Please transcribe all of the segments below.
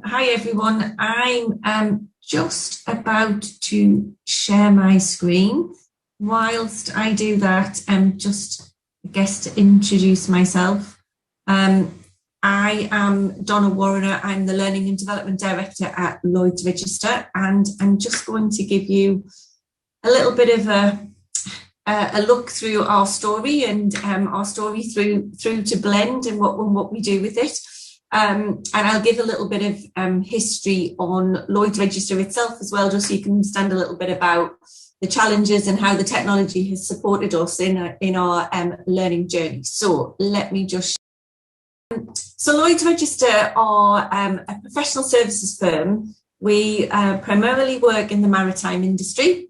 Hi everyone. I'm just about to share my screen. Whilst I do that, just to introduce myself. I am Donna Warrener. I'm the Learning and Development Director at Lloyd Register, and I'm just going to give you a little bit of a look through our story and our story through to Blend and what we do with it. And I'll give a little bit of history on Lloyd Register itself as well, just so you can understand a little bit about the challenges and how the technology has supported us in our learning journey. So let me just. So Lloyd Register are a professional services firm. We primarily work in the maritime industry.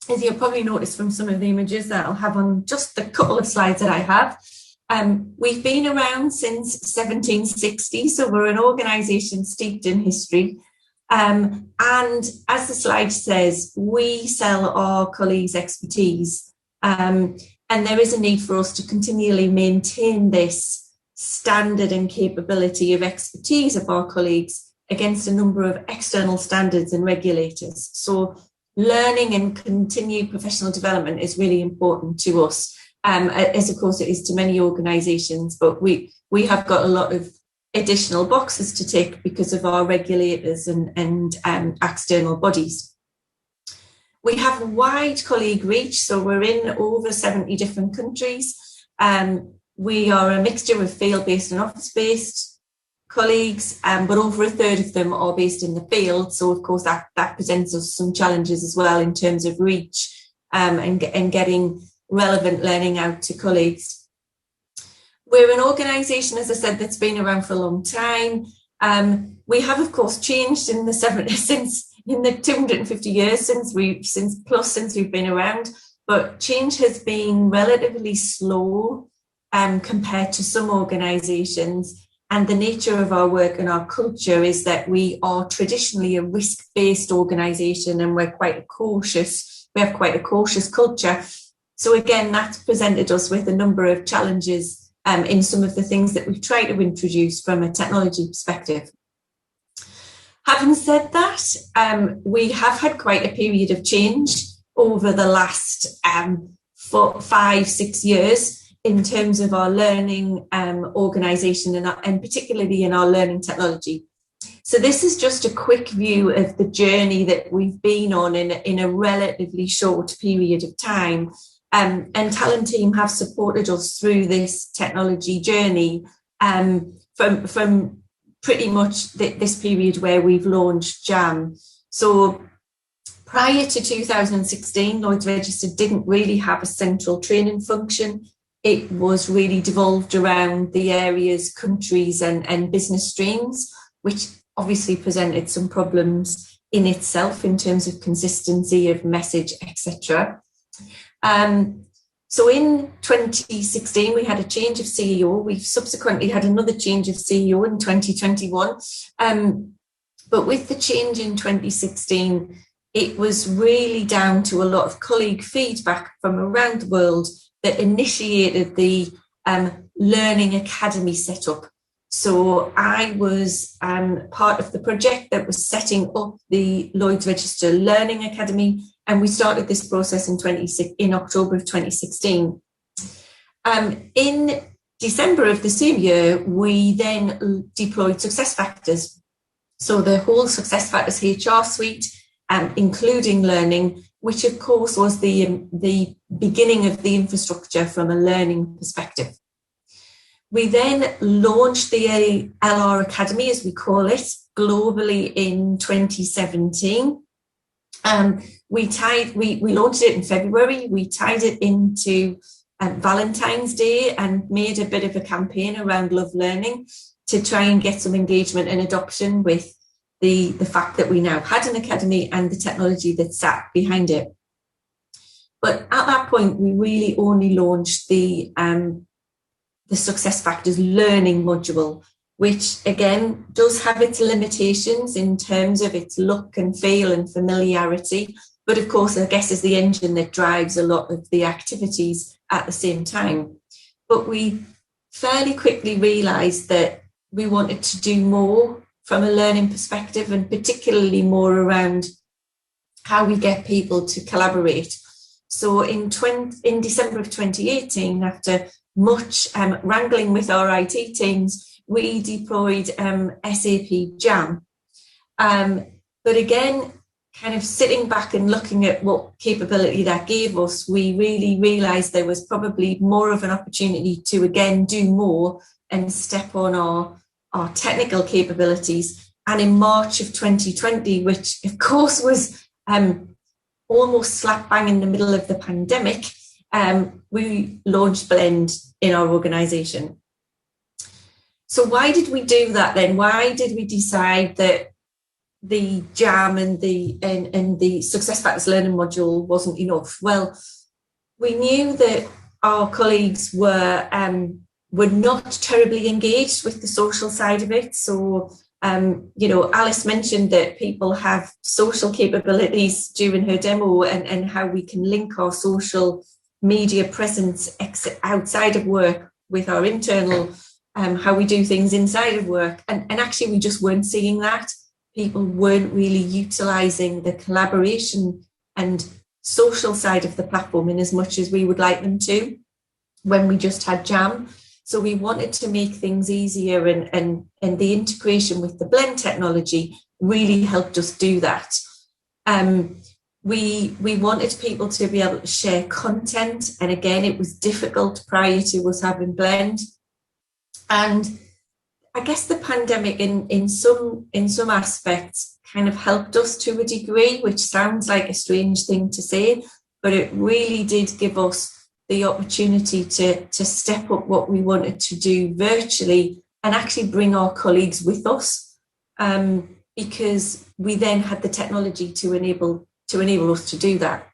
As you'll probably notice from some of the images that I'll have on just the couple of slides that I have. We've been around since 1760, so we're an organisation steeped in history. And as the slide says, we sell our colleagues' expertise. And there is a need for us to continually maintain this standard and capability of expertise of our colleagues against a number of external standards and regulators. So learning and continued professional development is really important to us. As of course it is to many organisations, but we have got a lot of additional boxes to tick because of our regulators and external bodies. We have a wide colleague reach, so we're in over 70 different countries. We are a mixture of field-based and office-based colleagues, but over a third of them are based in the field. So of course that presents us some challenges as well in terms of reach and getting relevant learning out to colleagues. We're an organisation, as I said, that's been around for a long time. We have, of course, changed in the 250 years since we've been around, but change has been relatively slow compared to some organisations. And the nature of our work and our culture is that we are traditionally a risk-based organisation, and we have quite a cautious culture. So again, that's presented us with a number of challenges in some of the things that we've tried to introduce from a technology perspective. Having said that, we have had quite a period of change over the last 5-6 years in terms of our learning organisation and particularly in our learning technology. So this is just a quick view of the journey that we've been on in a relatively short period of time. And TalenTeam have supported us through this technology journey from pretty much this period where we've launched Jam. So prior to 2016, Lloyd Register didn't really have a central training function. It was really devolved around the areas, countries and business streams, which obviously presented some problems in itself in terms of consistency of message, etc. So in 2016, we had a change of CEO. We've subsequently had another change of CEO in 2021. But with the change in 2016, it was really down to a lot of colleague feedback from around the world that initiated the Learning Academy setup. So I was part of the project that was setting up the Lloyd Register Learning Academy, and we started this process in October of 2016. In December of the same year, we then deployed SuccessFactors. So the whole SuccessFactors HR suite, including learning, which of course was the beginning of the infrastructure from a learning perspective. We then launched the LR Academy, as we call it, globally in 2017. We launched it in February. We tied it into Valentine's Day and made a bit of a campaign around love learning to try and get some engagement and adoption with the fact that we now had an academy and the technology that sat behind it. But at that point, we really only launched the SuccessFactors learning module, which again does have its limitations in terms of its look and feel and familiarity. But of course, I guess is the engine that drives a lot of the activities at the same time. But we fairly quickly realised that we wanted to do more from a learning perspective, and particularly more around how we get people to collaborate. So in December of 2018, after much wrangling with our IT teams, we deployed SAP Jam. But again, kind of sitting back and looking at what capability that gave us, we really realised there was probably more of an opportunity to, again, do more and step on our technical capabilities. And in March of 2020, which of course was almost slap bang in the middle of the pandemic, we launched Blend in our organisation. So why did we do that then? Why did we decide that the Jam and the SuccessFactors learning module wasn't enough? Well, we knew that our colleagues were not terribly engaged with the social side of it. So, Alice mentioned that people have social capabilities during her demo, and how we can link our social media presence outside of work with our internal, how we do things inside of work. And actually, we just weren't seeing that. People weren't really utilising the collaboration and social side of the platform in as much as we would like them to when we just had Jam. So we wanted to make things easier, and the integration with the Blend technology really helped us do that. We wanted people to be able to share content, and again, it was difficult prior to us having Blend. And I guess the pandemic in some aspects kind of helped us to a degree, which sounds like a strange thing to say, but it really did give us the opportunity to step up what we wanted to do virtually and actually bring our colleagues with us, because we then had the technology to enable us to do that.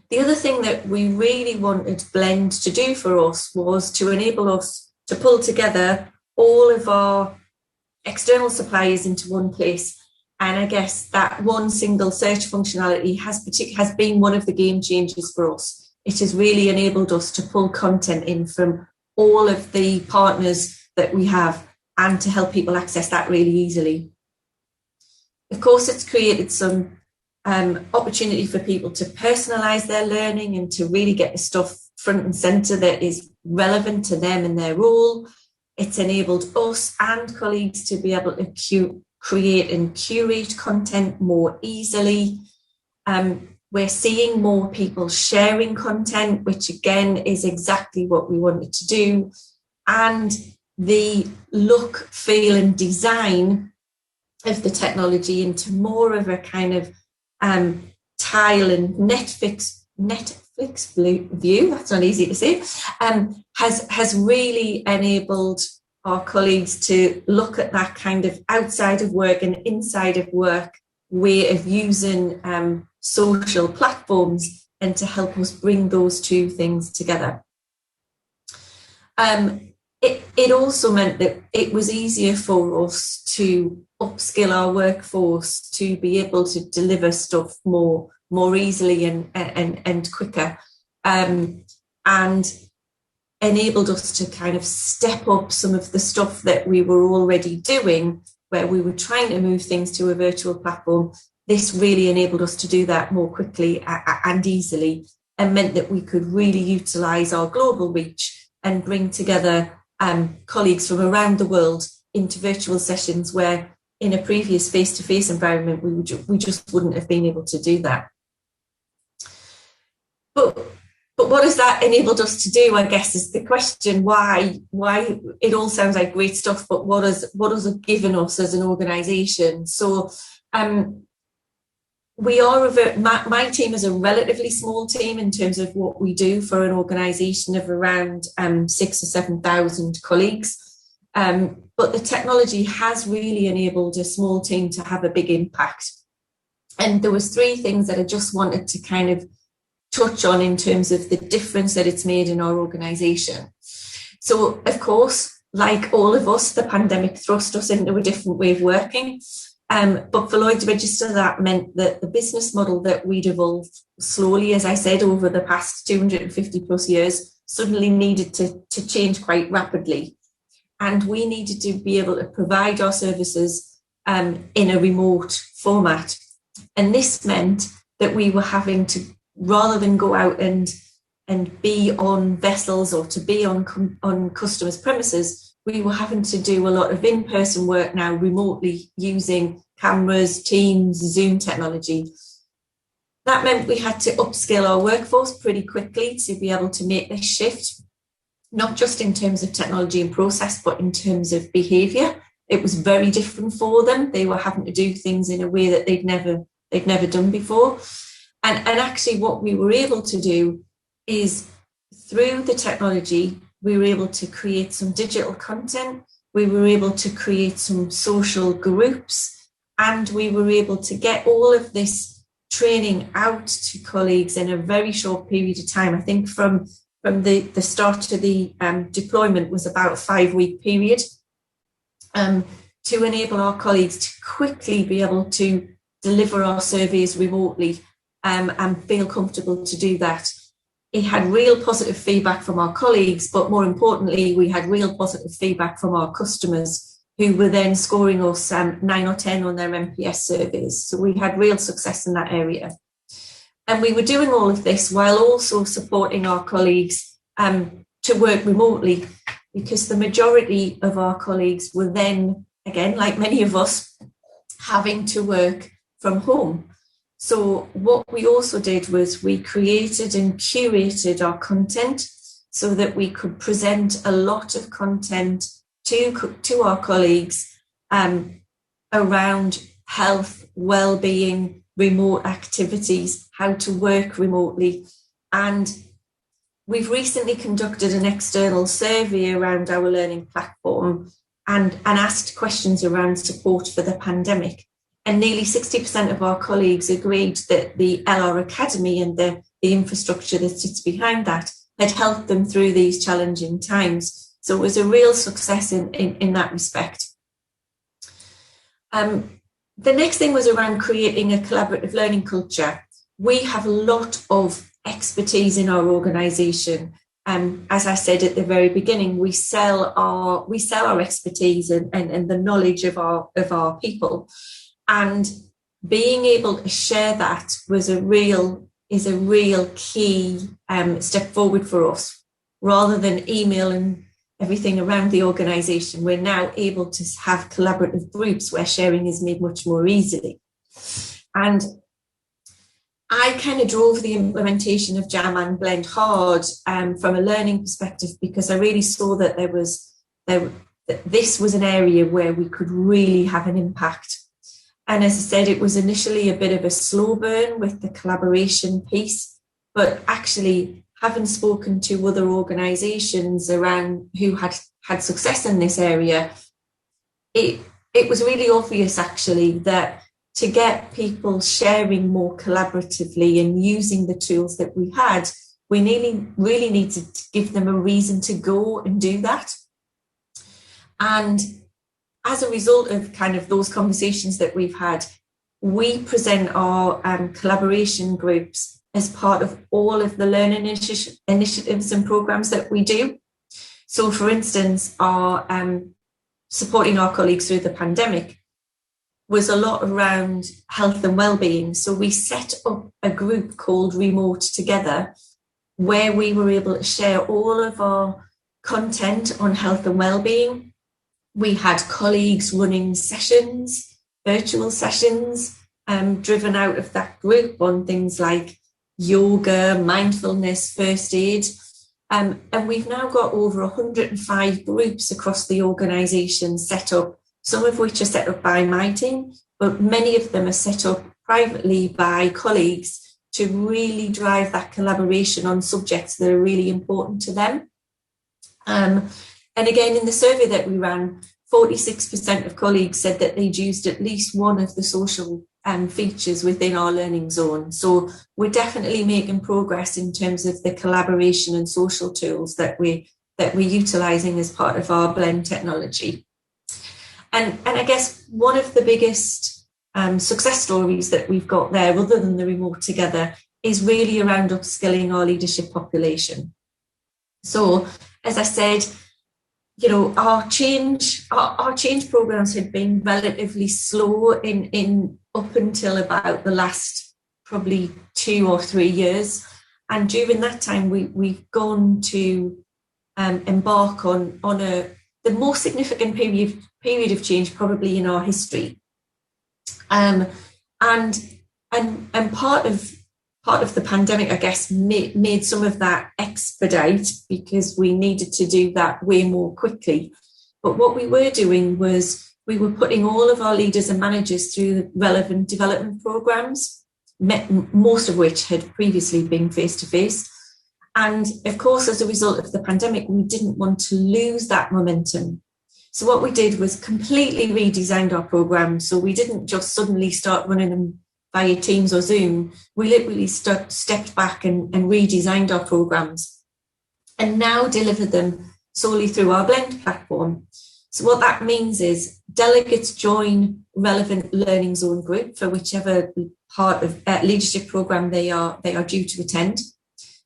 The other thing that we really wanted Blend to do for us was to enable us to pull together all of our external suppliers into one place. And I guess that one single search functionality has been one of the game changers for us. It has really enabled us to pull content in from all of the partners that we have and to help people access that really easily. Of course, it's created some opportunity for people to personalise their learning and to really get the stuff front and centre that is relevant to them and their role. It's enabled us and colleagues to be able to create and curate content more easily. We're seeing more people sharing content, which again is exactly what we wanted to do. And the look, feel and design of the technology into more of a kind of tile and Netflix view, that's not easy to say, has really enabled our colleagues to look at that kind of outside of work and inside of work way of using social platforms, and to help us bring those two things together. It also meant that it was easier for us to upskill our workforce to be able to deliver stuff more easily and quicker, and enabled us to kind of step up some of the stuff that we were already doing, where we were trying to move things to a virtual platform. This really enabled us to do that more quickly and easily, and meant that we could really utilise our global reach and bring together colleagues from around the world into virtual sessions where in a previous face-to-face environment we just wouldn't have been able to do that. But what has that enabled us to do, I guess, is the question. Why it all sounds like great stuff, but what has it given us as an organisation? So we are my team is a relatively small team in terms of what we do for an organisation of around 6,000 or 7,000 colleagues. But the technology has really enabled a small team to have a big impact. And there was three things that I just wanted to kind of touch on in terms of the difference that it's made in our organisation. So, of course, like all of us, the pandemic thrust us into a different way of working. But for Lloyd to register, that meant that the business model that we'd evolved slowly, as I said, over the past 250 plus years, suddenly needed to change quite rapidly. and we needed to be able to provide our services in a remote format. And this meant that we were having to, rather than go out and be on vessels or to be on customers' premises, we were having to do a lot of in-person work now remotely using cameras, Teams, Zoom technology. That meant we had to upskill our workforce pretty quickly to be able to make this shift, not just in terms of technology and process, but in terms of behaviour. It was very different for them. They were having to do things in a way that they'd never done before. And actually what we were able to do is, through the technology, we were able to create some digital content, we were able to create some social groups, and we were able to get all of this training out to colleagues in a very short period of time. I think from the start to the deployment was about a 5-week period, to enable our colleagues to quickly be able to deliver our surveys remotely and feel comfortable to do that. It had real positive feedback from our colleagues, but more importantly, we had real positive feedback from our customers, who were then scoring us 9 or 10 on their NPS surveys. So we had real success in that area. And we were doing all of this while also supporting our colleagues to work remotely, because the majority of our colleagues were then, again, like many of us, having to work from home. So what we also did was we created and curated our content so that we could present a lot of content to our colleagues around health, well-being, remote activities, how to work remotely. And we've recently conducted an external survey around our learning platform and asked questions around support for the pandemic. And nearly 60% of our colleagues agreed that the LR Academy and the infrastructure that sits behind that had helped them through these challenging times. So it was a real success in that respect. The next thing was around creating a collaborative learning culture. We have a lot of expertise in our organisation. As I said at the very beginning, we sell our expertise and the knowledge of our people. And being able to share that is a real key step forward for us. Rather than email and everything around the organisation, we're now able to have collaborative groups where sharing is made much more easily. And I kind of drove the implementation of Jam and Blend hard from a learning perspective, because I really saw that this was an area where we could really have an impact. And as I said, it was initially a bit of a slow burn with the collaboration piece, but actually having spoken to other organisations around who had success in this area, it was really obvious actually that to get people sharing more collaboratively and using the tools that we had, we really needed to give them a reason to go and do that. And as a result of kind of those conversations that we've had, we present our collaboration groups as part of all of the learning initiatives and programs that we do. So, for instance, our supporting our colleagues through the pandemic was a lot around health and well-being. So we set up a group called Remote Together, where we were able to share all of our content on health and well-being. We had colleagues running sessions, virtual sessions, driven out of that group on things like yoga, mindfulness, first aid. And we've now got over 105 groups across the organisation set up, some of which are set up by my team, but many of them are set up privately by colleagues to really drive that collaboration on subjects that are really important to them. And again, in the survey that we ran, 46% of colleagues said that they'd used at least one of the social features within our learning zone. So we're definitely making progress in terms of the collaboration and social tools that we're utilising as part of our blend technology. And I guess one of the biggest success stories that we've got there, other than the Remote Together, is really around upskilling our leadership population. So, as I said, our change programs had been relatively slow in up until about the last probably 2 or 3 years. And during that time, we've gone to embark on the most significant period of change probably in our history. And part of the pandemic, I guess, made some of that expedite because we needed to do that way more quickly. But what we were doing was we were putting all of our leaders and managers through the relevant development programs, most of which had previously been face-to-face. And of course, as a result of the pandemic, we didn't want to lose that momentum. So what we did was completely redesigned our programs. So we didn't just suddenly start running them via Teams or Zoom. We literally stepped back and redesigned our programs and now deliver them solely through our Blend platform. So what that means is delegates join relevant learning zone group for whichever part of leadership program they are due to attend.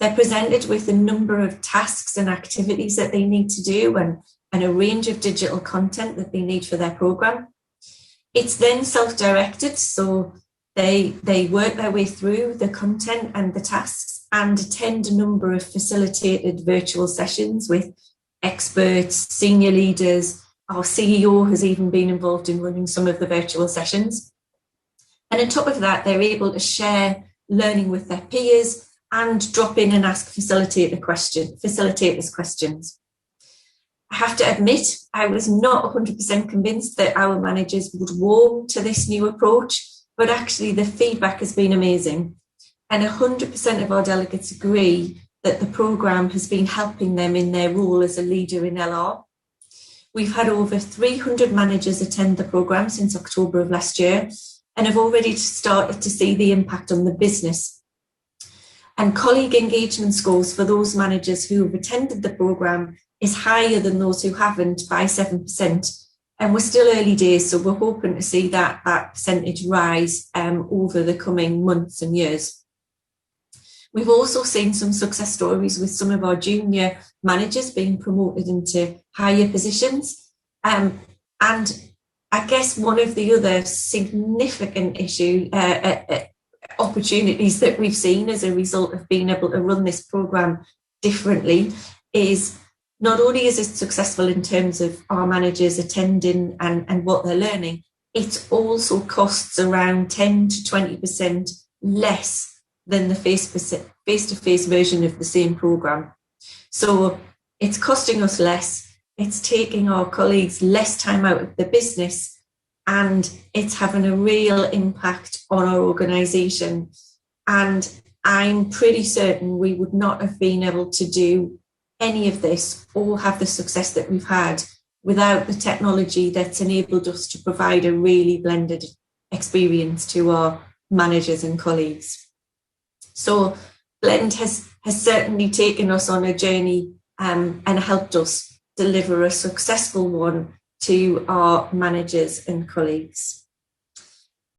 They're presented with a number of tasks and activities that they need to do and a range of digital content that they need for their program. It's then self-directed, so they work their way through the content and the tasks and attend a number of facilitated virtual sessions with experts, senior leaders. Our CEO has even been involved in running some of the virtual sessions. And on top of that, they're able to share learning with their peers and drop in and ask facilitators questions. I have to admit, I was not 100% convinced that our managers would warm to this new approach, but actually the feedback has been amazing. And 100% of our delegates agree that the programme has been helping them in their role as a leader in LR. We've had over 300 managers attend the programme since October of last year and have already started to see the impact on the business. And colleague engagement scores for those managers who have attended the programme is higher than those who haven't by 7%. And we're still early days, so we're hoping to see that percentage rise over the coming months and years. We've also seen some success stories with some of our junior managers being promoted into higher positions. And I guess one of the other significant opportunities that we've seen as a result of being able to run this programme differently is not only is it successful in terms of our managers attending and what they're learning, it also costs around 10 to 20% less than the face-to-face version of the same programme. So it's costing us less, it's taking our colleagues less time out of the business, and it's having a real impact on our organisation. And I'm pretty certain we would not have been able to do any of this or have the success that we've had without the technology that's enabled us to provide a really blended experience to our managers and colleagues. So Blend has certainly taken us on a journey and helped us deliver a successful one to our managers and colleagues.